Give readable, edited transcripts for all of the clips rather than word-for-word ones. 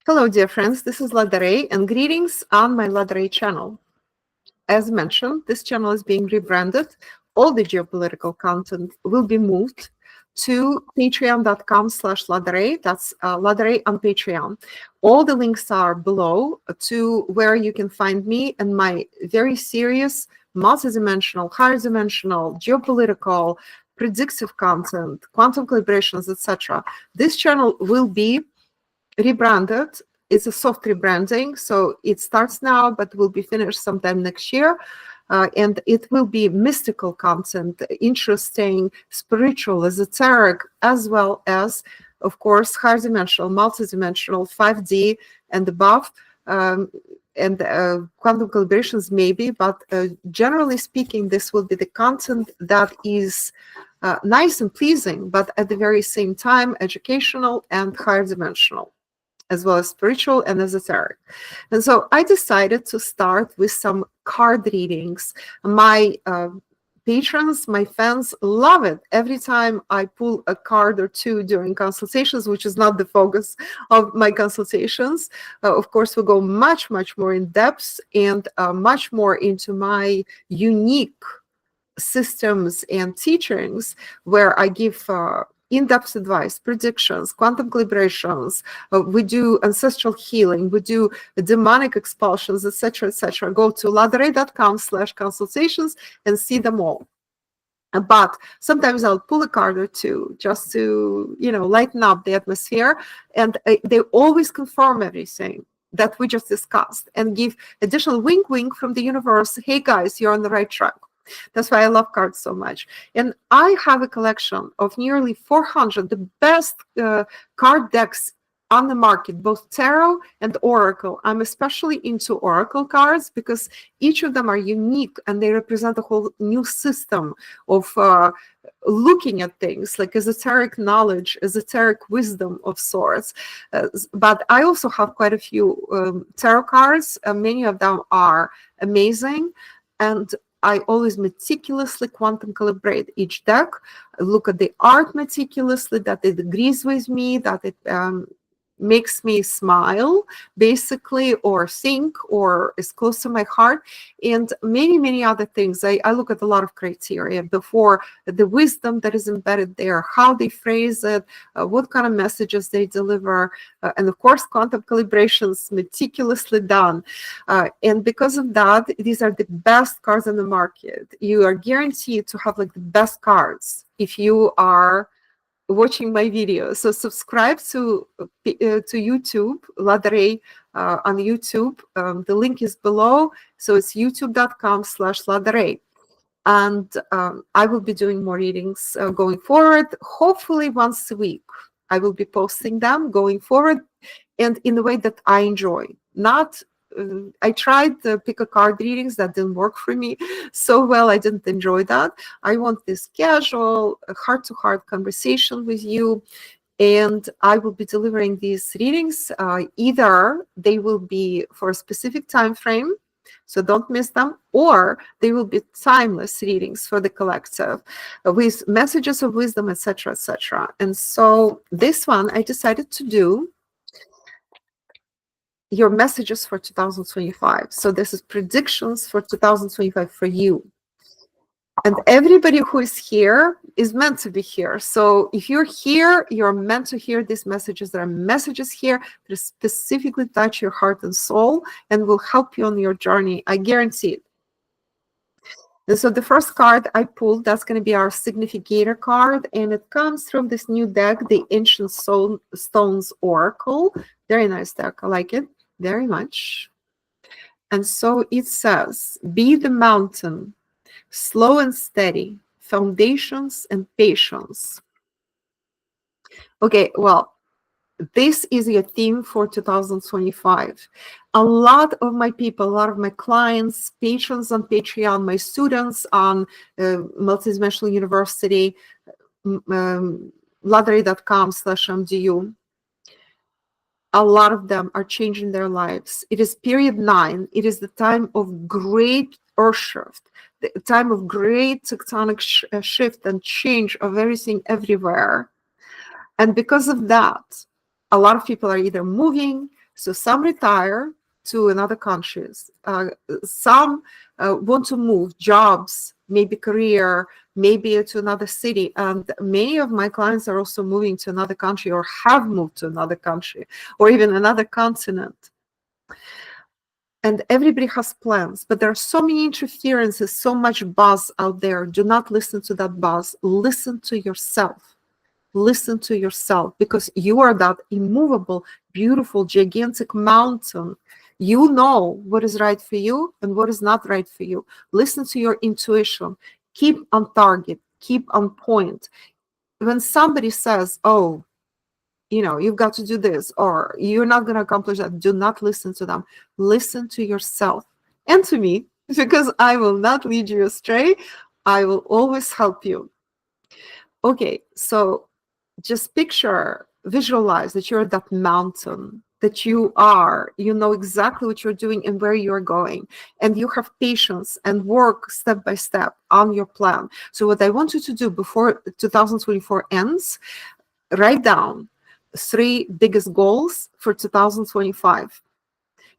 Hello, dear friends. This is Lada Ray, and greetings on my Lada Ray channel. As mentioned, this channel is being rebranded. All the geopolitical content will be moved to patreon.com/Lada Ray. That's Lada Ray on Patreon. All the links are below to where you can find me and my very serious multidimensional, higher dimensional, geopolitical, predictive content, quantum collaborations, etc. This channel will be rebranded. It's a soft rebranding, so it starts now, but will be finished sometime next year. And it will be mystical content, interesting, spiritual, esoteric, as well as, of course, higher dimensional, multidimensional, 5D and above, and quantum collaborations maybe, but generally speaking, this will be the content that is nice and pleasing, but at the very same time, educational and higher dimensional, as well as spiritual and esoteric. And so I decided to start with some card readings. My patrons, my fans love it. Every time I pull a card or two during consultations, which is not the focus of my consultations, of course, we go much, much more in depth and much more into my unique systems and teachings, where I give in-depth advice, predictions, quantum collaborations. We do ancestral healing. We do demonic expulsions, etc., etc. Go to ladaray.com/consultations and see them all. But sometimes I'll pull a card or two just to, lighten up the atmosphere. And they always confirm everything that we just discussed and give additional wink from the universe. Hey, guys, you're on the right track. That's why I love cards so much. And I have a collection of nearly 400, the best card decks on the market, both tarot and oracle. I'm especially into oracle cards because each of them are unique and they represent a whole new system of looking at things, like esoteric knowledge, esoteric wisdom of sorts. But I also have quite a few tarot cards. Many of them are amazing, and I always meticulously quantum calibrate each deck, look at the art meticulously, that it agrees with me, that it makes me smile, basically, or think, or is close to my heart, and many other things. I look at a lot of criteria before the wisdom that is embedded there, how they phrase it, what kind of messages they deliver, and of course, quantum calibrations meticulously done. And because of that, these are the best cards on the market. You are guaranteed to have like the best cards if you are watching my videos. So subscribe to YouTube, Lada Ray on YouTube. The link is below. So it's youtube.com/Lada Ray. And I will be doing more readings going forward, hopefully once a week. I will be posting them going forward, and in a way that I enjoy. Not I tried to pick a card readings that didn't work for me so well. I didn't enjoy that. I want this casual, heart-to-heart conversation with you, and I will be delivering these readings. Either they will be for a specific time frame, so don't miss them, or they will be timeless readings for the collective with messages of wisdom, etc., etc. And so this one I decided to do your messages for 2025. So this is predictions for 2025 for you. And everybody who is here is meant to be here. So if you're here, you're meant to hear these messages. There are messages here that specifically touch your heart and soul and will help you on your journey. I guarantee it. And so the first card I pulled, that's going to be our significator card, and it comes from this new deck, the Ancient Stones Oracle. Very nice deck. I like it very much. And so it says, be the mountain, slow and steady, foundations and patience. Okay, well, this is your theme for 2025. A lot of my people, a lot of my clients, patrons on Patreon, my students on Multidimensional University, ladaray.com/MDU, a lot of them are changing their lives. It is period 9. It is the time of great earth shift, the time of great tectonic shift and change of everything everywhere. And because of that, a lot of people are either moving, So some retire to another countries. Some want to move jobs, maybe career, maybe to another city. And many of my clients are also moving to another country or have moved to another country or even another continent. And everybody has plans, but there are so many interferences, so much buzz out there. Do not listen to that buzz. Listen to yourself. Listen to yourself, because you are that immovable, beautiful, gigantic mountain. You know what is right for you and what is not right for you. Listen to your intuition. Keep on target. Keep on point. When somebody says, oh, you've got to do this, or you're not going to accomplish that, do not listen to them. Listen to yourself and to me, because I will not lead you astray. I will always help you. Okay, so just visualize that you're that mountain, that you know exactly what you're doing and where you're going, and you have patience and work step by step on your plan. So what I want you to do before 2024 ends, write down 3 biggest goals for 2025.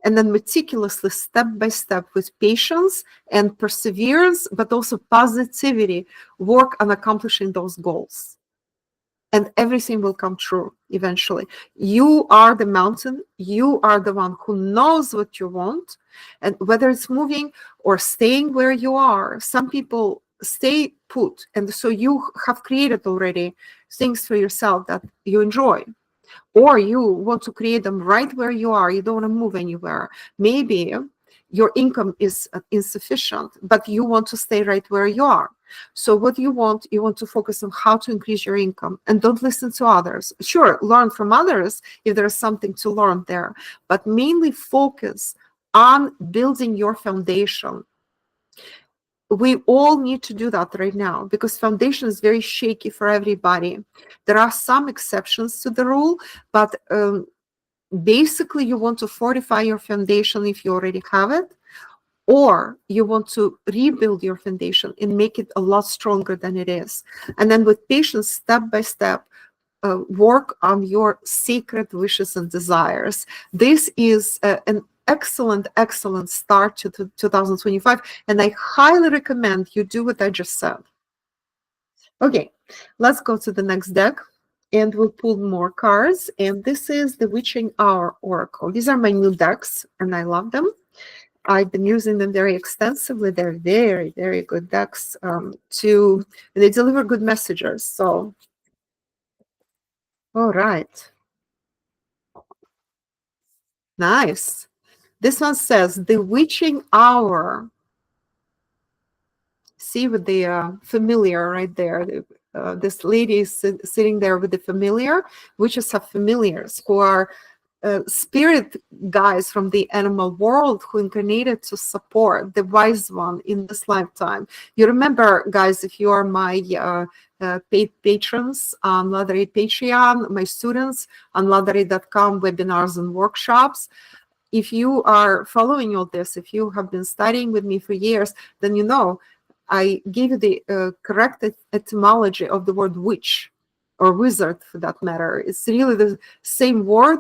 And then meticulously, step by step, with patience and perseverance, but also positivity, work on accomplishing those goals. And everything will come true eventually. You are the mountain. You are the one who knows what you want. And whether it's moving or staying where you are, some people stay put. And so you have created already things for yourself that you enjoy. Or you want to create them right where you are. You don't want to move anywhere. Maybe your income is insufficient, but you want to stay right where you are. So what you want to focus on how to increase your income, and don't listen to others. Sure, learn from others if there's something to learn there, but mainly focus on building your foundation. We all need to do that right now, because foundation is very shaky for everybody. There are some exceptions to the rule, but basically you want to fortify your foundation if you already have it, or you want to rebuild your foundation and make it a lot stronger than it is. And then with patience, step by step, work on your sacred wishes and desires. This is an excellent start to 2025, and I highly recommend you do what I just said. Okay, let's go to the next deck, and we'll pull more cards. And this is the Witching Hour Oracle. These are my new decks, and I love them. I've been using them very extensively. They're very, very good decks and they deliver good messages. So, all right. Nice. This one says, the witching hour. See, with the familiar right there. This lady is sitting there with the familiar. Witches have familiars who are spirit guides from the animal world who incarnated to support the wise one in this lifetime. You remember, guys, if you are my paid patrons on Lada Ray Patreon, my students on ladaray.com, webinars and workshops, if you are following all this, if you have been studying with me for years, then you know I gave you the correct etymology of the word witch, or wizard for that matter. It's really the same word,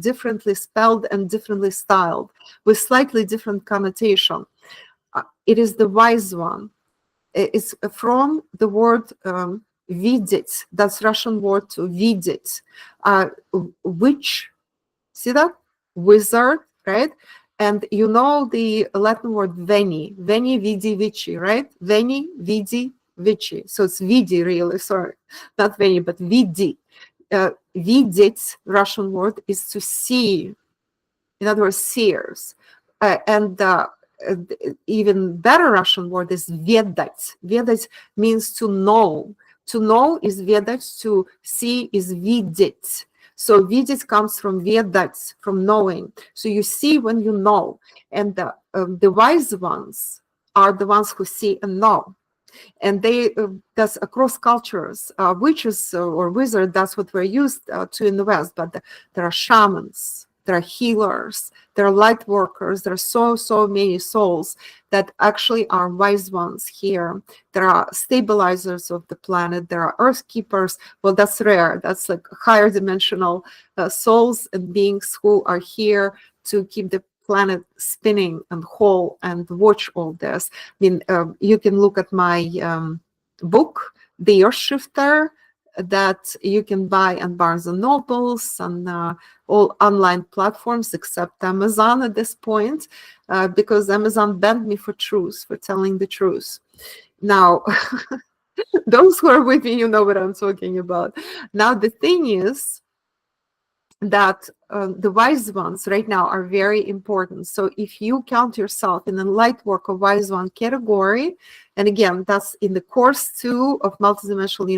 differently spelled and differently styled, with slightly different connotation. It is the wise one. It's from the word vidit. That's Russian word to vidit. Witch, see that? Wizard, right? And you know the Latin word veni, vidi, vici, right? Veni, vidi, vici. So it's vidi, really, sorry. Not veni, but vidi. Vidit, Russian word, is to see. In other words, seers. And even better Russian word is vedать. Vedать means to know. To know is vedать, to see is vidit. So vidit comes from vedать, from knowing. So you see when you know. And the wise ones are the ones who see and know. And that's across cultures. Witches or wizards, that's what we're used to in the West. But there are shamans. there are healers, there are light workers, there are so many souls that actually are wise ones here. There are stabilizers of the planet, there are earth keepers. Well, that's rare. That's like higher dimensional souls and beings who are here to keep the planet spinning and whole and watch all this. I mean, you can look at my book, The Earth Shifter, that you can buy on Barnes and Nobles and all online platforms except Amazon at this point, because Amazon banned me for truth, for telling the truth. Now, those who are with me, you know what I'm talking about. Now, the thing is that the wise ones right now are very important. So if you count yourself in the light work of wise one category, and again, that's in the course 2 of Multidimensional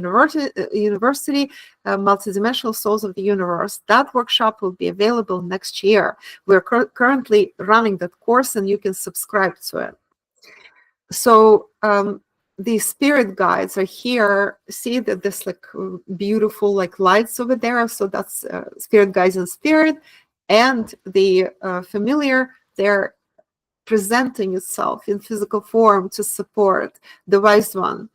University, Multidimensional Souls of the Universe. That workshop will be available next year. We're currently running that course, and you can subscribe to it. So the spirit guides are here. See that there's like beautiful like lights over there. So that's spirit guides in spirit, and the familiar, they're presenting itself in physical form to support the wise one.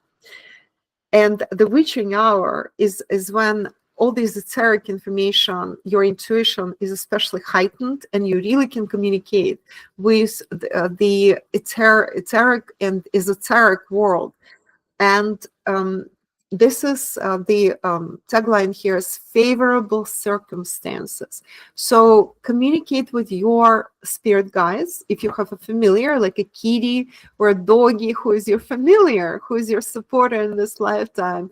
And the witching hour is when all this esoteric information, your intuition is especially heightened, and you really can communicate with the etheric and esoteric world. And this is the tagline here is favorable circumstances. So communicate with your spirit guides. If you have a familiar, like a kitty or a doggy who is your familiar, who is your supporter in this lifetime,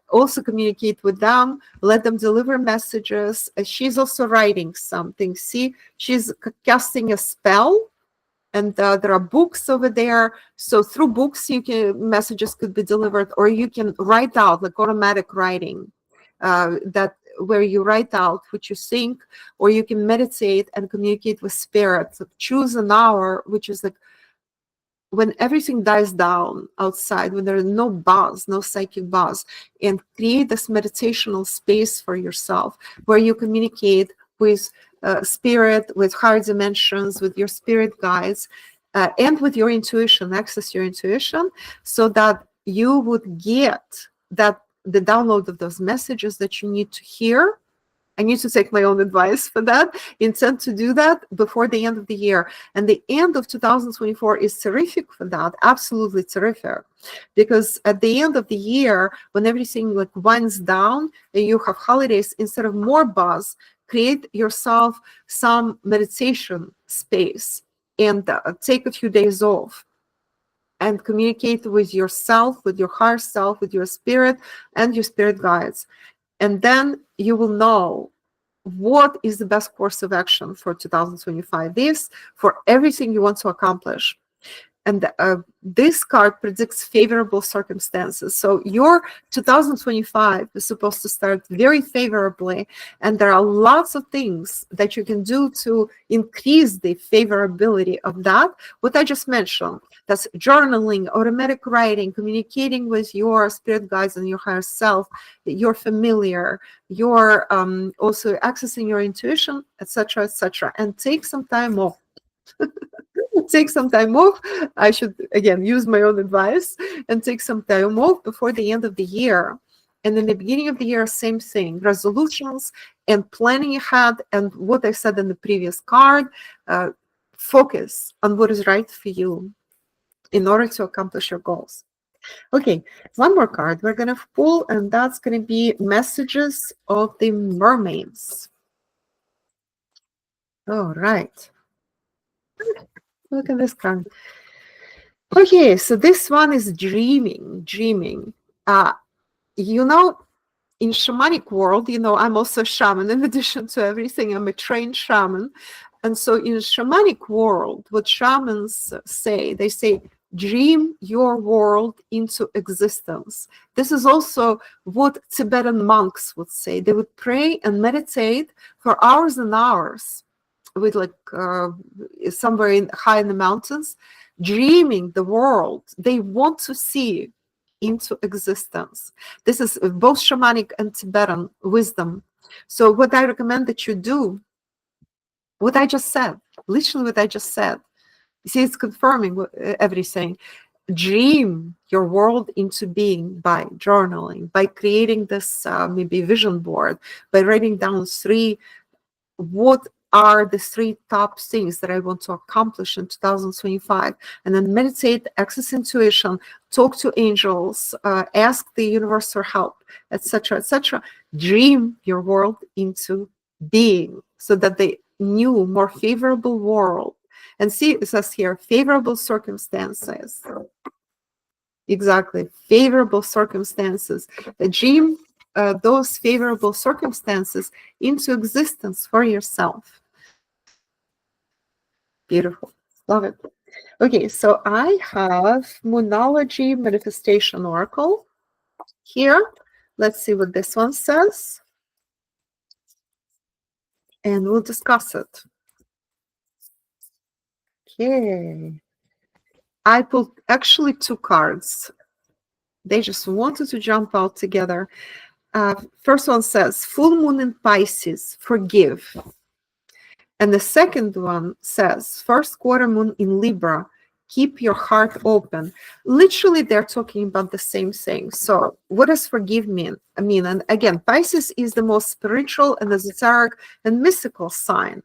also communicate with them, let them deliver messages. She's also writing something. See, she's casting a spell. And there are books over there. So through books, messages could be delivered, or you can write out like automatic writing, that where you write out what you think, or you can meditate and communicate with spirits. So choose an hour, which is like when everything dies down outside, when there is no buzz, no psychic buzz, and create this meditational space for yourself where you communicate with spirit, with higher dimensions, with your spirit guides, and with your intuition, access your intuition, so that you would get the download of those messages that you need to hear. I need to take my own advice for that. Intend to do that before the end of the year. And the end of 2024 is terrific for that, absolutely terrific. Because at the end of the year, when everything like winds down and you have holidays, instead of more buzz, create yourself some meditation space and take a few days off and communicate with yourself, with your higher self, with your spirit and your spirit guides. And then you will know what is the best course of action for 2025. This for everything you want to accomplish. And this card predicts favorable circumstances. So your 2025 is supposed to start very favorably. And there are lots of things that you can do to increase the favorability of that. What I just mentioned, that's journaling, automatic writing, communicating with your spirit guides and your higher self, your familiar, your also accessing your intuition, etc., etc. And take some time off. Take some time off. I should, again, use my own advice and take some time off before the end of the year. And in the beginning of the year, same thing, resolutions and planning ahead. And what I said in the previous card, focus on what is right for you in order to accomplish your goals. Okay, one more card we're going to pull, and that's going to be messages of the mermaids. All right. Look at this card. Okay, so this one is dreaming. You know, in shamanic world, you know, I'm also a shaman. In addition to everything, I'm a trained shaman. And so in shamanic world, what shamans say, they say, dream your world into existence. This is also what Tibetan monks would say. They would pray and meditate for hours and hours with like somewhere high in the mountains, dreaming the world they want to see into existence. This is both shamanic and Tibetan wisdom. So what I recommend that you do what I just said, literally what I just said. You see, it's confirming everything. Dream your world into being by journaling, by creating this maybe vision board, by writing down what are the 3 top things that I want to accomplish in 2025, and then meditate, access intuition, talk to angels, ask the universe for help, etc., etc. Dream your world into being, so that the new, more favorable world, and see, it says here, favorable circumstances. Exactly, favorable circumstances. Dream those favorable circumstances into existence for yourself. Beautiful. Love it. Okay, so I have Moonology Manifestation Oracle here. Let's see what this one says. And we'll discuss it. Okay. I pulled actually 2 cards. They just wanted to jump out together. First one says, full moon in Pisces, forgive. And the second one says, first quarter moon in Libra, keep your heart open. Literally, they're talking about the same thing. So what does forgive mean? And again, Pisces is the most spiritual and esoteric and mystical sign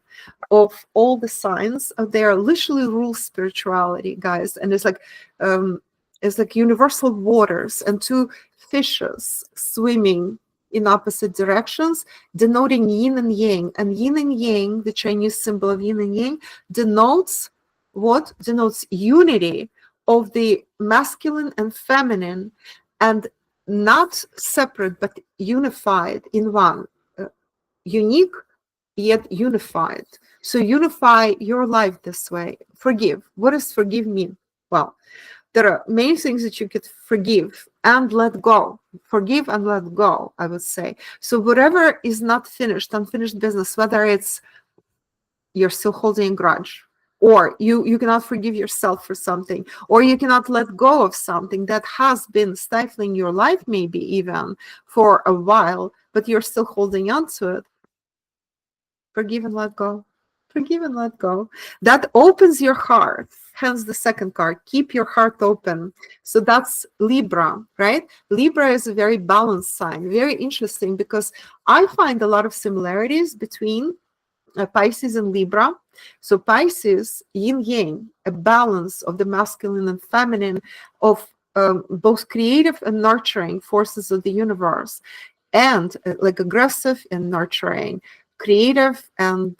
of all the signs. They are literally rule spirituality, guys. And it's like universal waters and 2 fishes swimming in opposite directions, denoting yin and yang. And yin and yang, the Chinese symbol of yin and yang, denotes what? Denotes unity of the masculine and feminine, and not separate, but unified in one. Unique, yet unified. So unify your life this way. Forgive. What does forgive mean? Well, there are many things that you could forgive and let go. Forgive and let go, I would say. So whatever is not finished, unfinished business, whether it's you're still holding a grudge, or you cannot forgive yourself for something, or you cannot let go of something that has been stifling your life, maybe even for a while, but you're still holding on to it. Forgive and let go. Forgive and let go. That opens your heart. Hence the second card, keep your heart open. So that's Libra, right? Libra is a very balanced sign, very interesting, because I find a lot of similarities between Pisces and Libra. So Pisces, yin yang, a balance of the masculine and feminine, of both creative and nurturing forces of the universe, and like aggressive and nurturing, creative and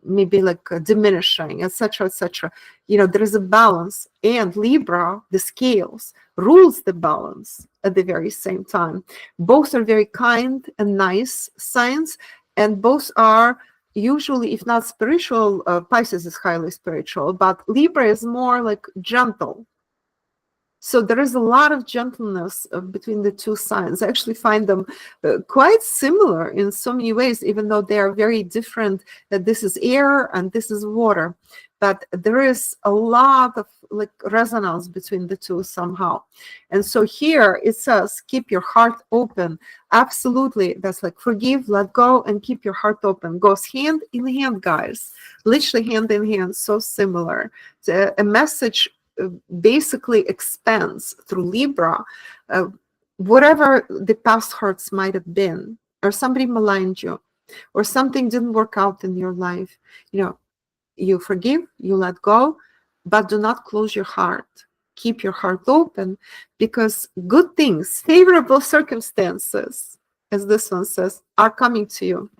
maybe like diminishing, etc., etc. There is a balance, and Libra, the scales, rules the balance at the very same time. Both are very kind and nice signs, and both are usually, if not spiritual, Pisces is highly spiritual, but Libra is more like gentle. So there is a lot of gentleness between the 2 signs. I actually find them quite similar in so many ways, even though they are very different. That this is air and this is water, but there is a lot of like resonance between the 2 somehow. And so here it says, keep your heart open. Absolutely, that's like forgive, let go, and keep your heart open. Goes hand in hand, guys. Literally hand in hand. So similar. It's a message basically expands through Libra, whatever the past hurts might have been, or somebody maligned you, or something didn't work out in your life. You forgive, you let go, but do not close your heart. Keep your heart open, because good things, favorable circumstances, as this one says, are coming to you.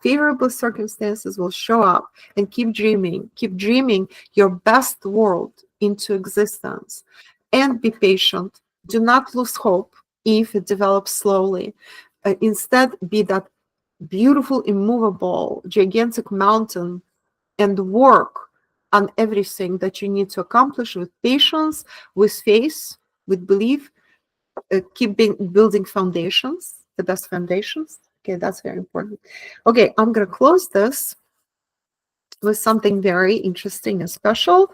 Favorable circumstances will show up, and keep dreaming your best world into existence, and be patient. Do not lose hope if it develops slowly. Instead, be that beautiful, immovable, gigantic mountain, and work on everything that you need to accomplish with patience, with faith, with belief. Keep building foundations, the best foundations. Okay, that's very important. Okay, I'm going to close this with something very interesting and special.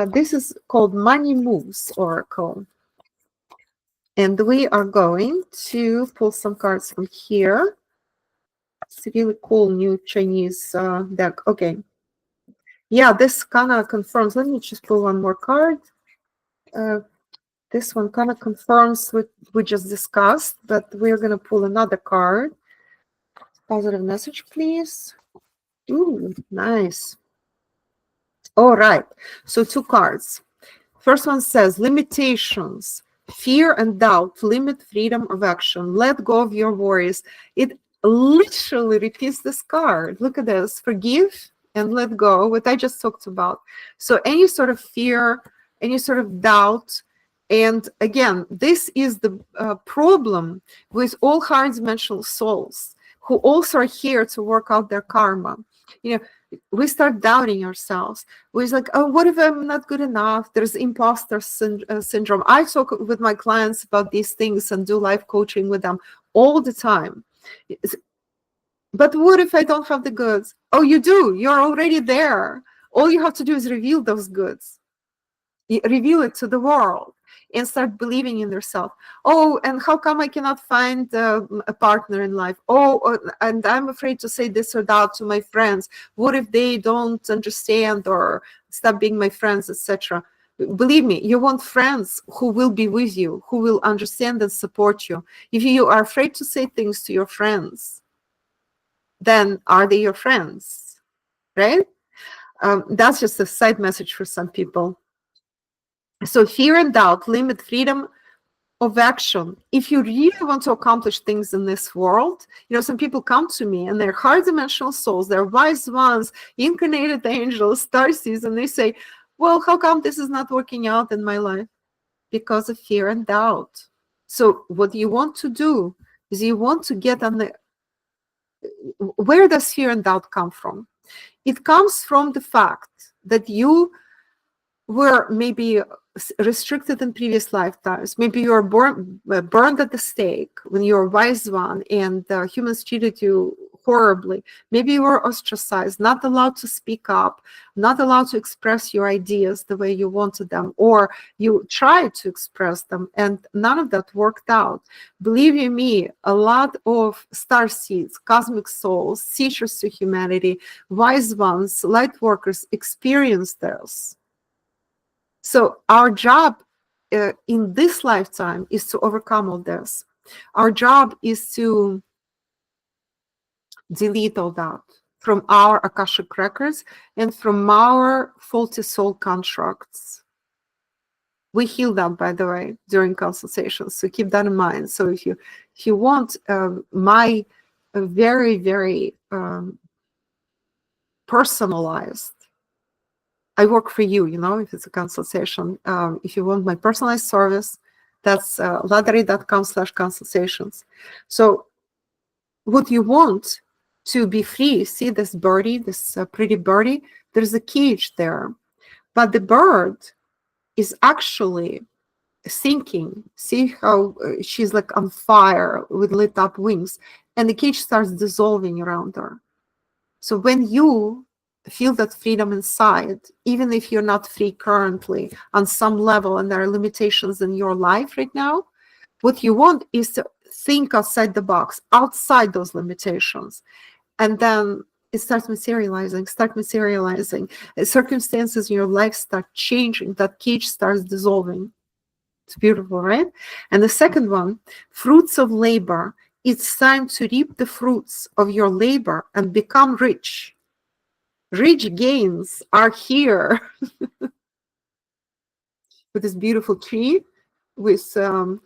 This is called Money Moves Oracle. And we are going to pull some cards from here. It's a really cool new Chinese deck. Okay, Yeah, this kind of confirms. Let me just pull one more card. This one kind of confirms what we just discussed, but we're going to pull another card. Positive message, please. Ooh, nice. All right. So 2 cards. First one says limitations, fear and doubt, limit freedom of action, let go of your worries. It literally repeats this card. Look at this, forgive and let go, what I just talked about. So any sort of fear, any sort of doubt, and again, this is the problem with all higher dimensional souls who also are here to work out their karma. You know, we start doubting ourselves. We're like, oh, what if I'm not good enough? There's imposter syndrome. I talk with my clients about these things and do life coaching with them all the time. But what if I don't have the goods? Oh, you do. You're already there. All you have to do is reveal those goods. Reveal it to the world and start believing in yourself. Oh, and how come I cannot find a partner in life? Oh, and I'm afraid to say this or that to my friends. What if they don't understand or stop being my friends, etc.? Believe me, you want friends who will be with you, who will understand and support you. If you are afraid to say things to your friends, then are they your friends, right? That's just a side message for some people. So fear and doubt limit freedom of action. If you really want to accomplish things in this world, you know, some people come to me and they're high dimensional souls, they're wise ones, incarnated angels, starseeds, and they say, well, how come this is not working out in my life? Because of fear and doubt. So what you want to do is you want to get on the, where does fear and doubt come from? It comes from the fact that you were maybe restricted in previous lifetimes. Maybe you were burned at the stake when you were a wise one and humans treated you horribly. Maybe you were ostracized, not allowed to speak up, not allowed to express your ideas the way you wanted them, or you tried to express them and none of that worked out. Believe you me, a lot of star seeds, cosmic souls, teachers to humanity, wise ones, light workers experience this. So our job in this lifetime is to overcome all this. Our job is to delete all that from our Akashic records and from our faulty soul contracts. We heal them, by the way, during consultations, so keep that in mind. So if you want my very, very personalized, I work for you, you know, if it's a consultation. If you want my personalized service, that's ladaray.com/consultations. So what you want to be free, see this birdie, this pretty birdie, there's a cage there. But the bird is actually sinking. See how she's like on fire with lit up wings. And the cage starts dissolving around her. So when you feel that freedom inside, even if you're not free currently on some level and there are limitations in your life right now, what you want is to think outside the box, outside those limitations. And then it starts materializing. Circumstances in your life start changing. That cage starts dissolving. It's beautiful, right? And the second one, fruits of labor. It's time to reap the fruits of your labor and become rich. Rich gains are here. With this beautiful tree with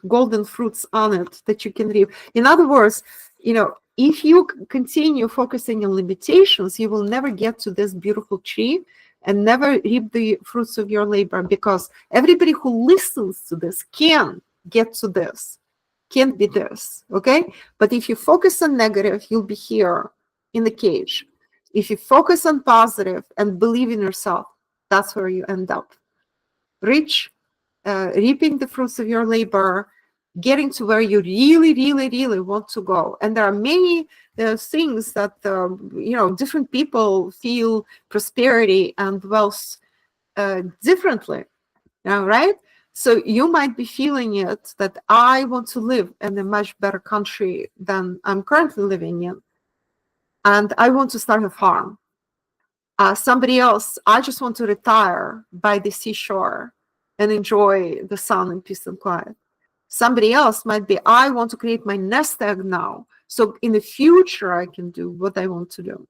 golden fruits on it that you can reap. In other words, you know, if you continue focusing on limitations, you will never get to this beautiful tree and never reap the fruits of your labor, because everybody who listens to this can get to this, can't be this, okay? But if you focus on negative, you'll be here in the cage. If you focus on positive and believe in yourself, that's where you end up. Rich, reaping the fruits of your labor, getting to where you really, really, really want to go. And there are many things that, you know, different people feel prosperity and wealth differently, right? So you might be feeling it that I want to live in a much better country than I'm currently living in. And I want to start a farm. Somebody else, I just want to retire by the seashore and enjoy the sun and peace and quiet. Somebody else might be, I want to create my nest egg now, so in the future I can do what I want to do.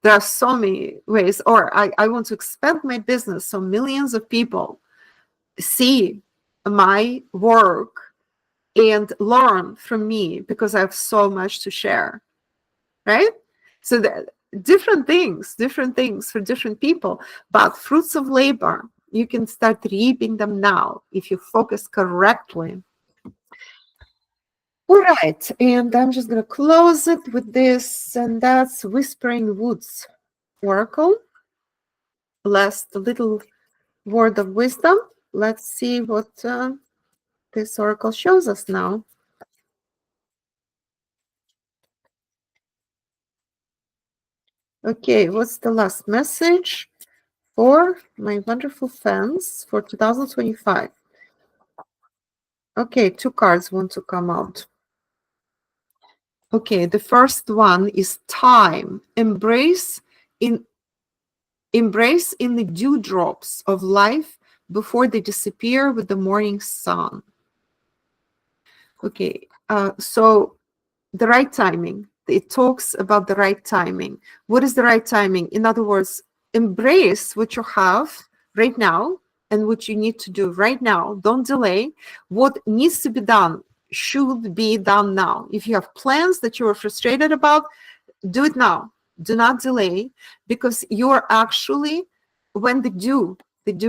There are so many ways. Or I want to expand my business so millions of people see my work and learn from me because I have so much to share, right? So that different things for different people, but fruits of labor, you can start reaping them now if you focus correctly. All right, and I'm just going to close it with this, and that's Whispering Woods Oracle. Last little word of wisdom. Let's see what this oracle shows us now. Okay, what's the last message for my wonderful fans for 2025? Okay, 2 cards want to come out. Okay, the first one is time. Embrace in the dewdrops of life before they disappear with the morning sun. Okay, so the right timing. It talks about the right timing. What is the right timing? In other words, embrace what you have right now and what you need to do right now. Don't delay. What needs to be done should be done now. If you have plans that you are frustrated about, do it now. Do not delay, because you are actually, when the dew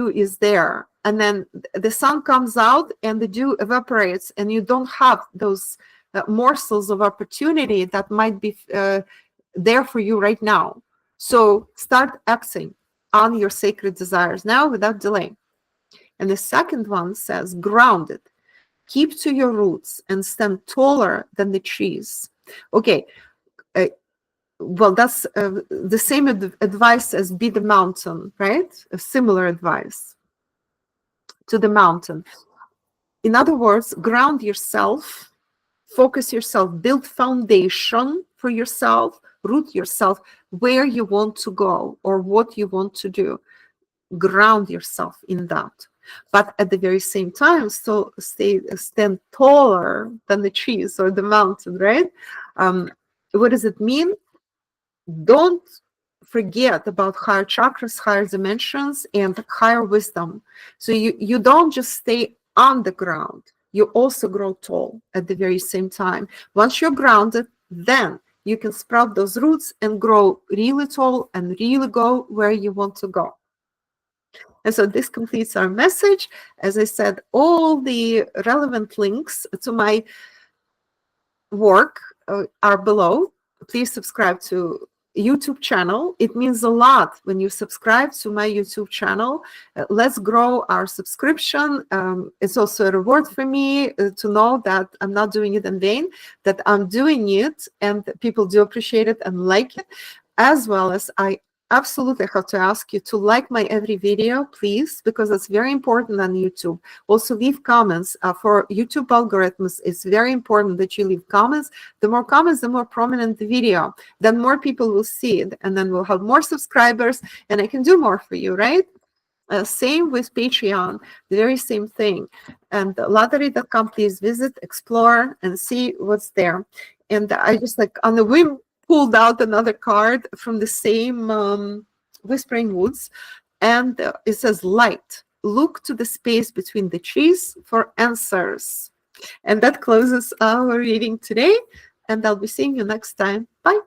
is there, and then the sun comes out and the dew evaporates, and you don't have those morsels of opportunity that might be there for you right now. So start acting on your sacred desires now without delay. And the second one says, grounded. Keep to your roots and stand taller than the trees. Okay. Well, that's the same advice as be the mountain, right? A similar advice to the mountain. In other words, ground yourself, focus yourself, build foundation for yourself, root yourself where you want to go or what you want to do. Ground yourself in that. But at the very same time, still stand taller than the trees or the mountain, right? What does it mean? Don't forget about higher chakras, higher dimensions, and higher wisdom. So you don't just stay on the ground, you also grow tall at the very same time. Once you're grounded, then you can sprout those roots and grow really tall and really go where you want to go. And so this completes our message. As I said, all the relevant links to my work are below. Please subscribe to YouTube channel. It means a lot when you subscribe to my YouTube channel. Let's grow our subscription. It's also a reward for me to know that I'm not doing it in vain, that I'm doing it and people do appreciate it and like it, as well as I absolutely have to ask you to like my every video, please, because it's very important on YouTube. Also leave comments. For YouTube algorithms, it's very important that you leave comments. The more comments, the more prominent the video, then more people will see it, and then we'll have more subscribers and I can do more for you, right? Same with Patreon, the very same thing. And ladaray.com, please visit, explore, and see what's there. And I just like on the whim pulled out another card from the same Whispering Woods, and it says light. Look to the space between the trees for answers. And that closes our reading today, and I'll be seeing you next time. Bye.